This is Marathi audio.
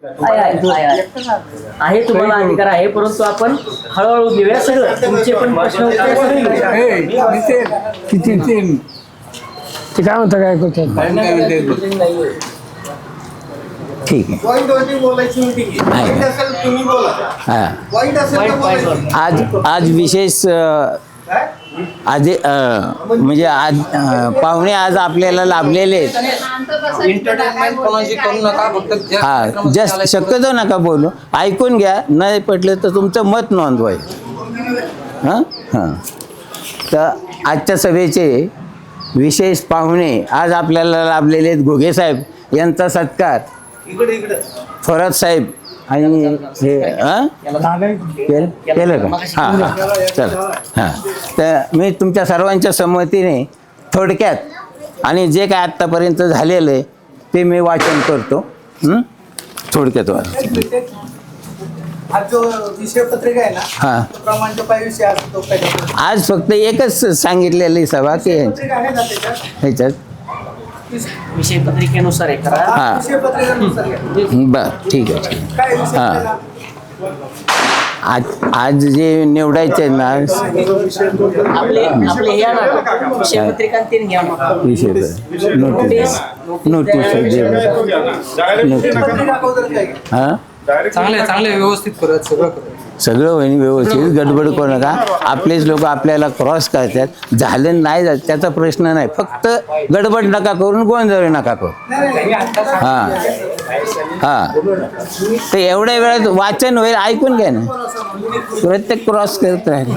आहे तुम्हाला अधिकार आहे, परंतु आपण हळूहळू घेऊया सगळं. तुमचे पण प्रश्न उत्तर सगळे घेऊया. ते काय म्हणतं काय करतात. ठीक आहे. आज विशेष आज म्हणजे आज पाहुणे आज आपल्याला लाभलेले आहेत. हा, जस्ट शक्यतो नका बोलू, ऐकून घ्या. नाही पटलं तर तुमचं मत नोंदवायचं. हां हां. तर आजच्या सभेचे विशेष पाहुणे आज आपल्याला लाभलेले आहेत. घोगे साहेब यांचा सत्कार थोरात साहेब आणि हे केलं का? हां हां, चला. हां, तर मी तुमच्या सर्वांच्या संमतीने थोडक्यात आणि जे काय आत्तापर्यंत झालेलं आहे ते मी वाचन करतो. थोडक्यात वाचन. आज जो विषय पत्रिका आहे ना, हां, क्रमांक 5 विषय आज तो पहिला आज फक्त एकच सांगितलेलं आहे सभा की पत्रिका आहे ना त्याच्यात ह्याच्यात. विषय पत्रिकेनुसार हे करा. हां, विषय पत्रिकेनुसार घ्या. बरं, ठीक आहे, ठीक आहे. काय विषय हां. आपल्याला? आज जे निवडायचे आहेत ना आपले या ना विषय पत्रिका 3 घ्या मग. विषय नोटीस पत्रिका अगोदर काय घ्या? हां, चांगले व्यवस्थित करत सगळं करत. सगळं होईल व्यवस्थित. गडबड करू नका. आपलेच लोक आपल्याला क्रॉस करतात. झालं नाही जात त्याचा प्रश्न नाही. फक्त गडबड नका करून गोंधळ नका करू. हां हां, तर एवढ्या वेळात वाचन होईल. ऐकून घ्या ना, प्रत्येक क्रॉस करत राहील.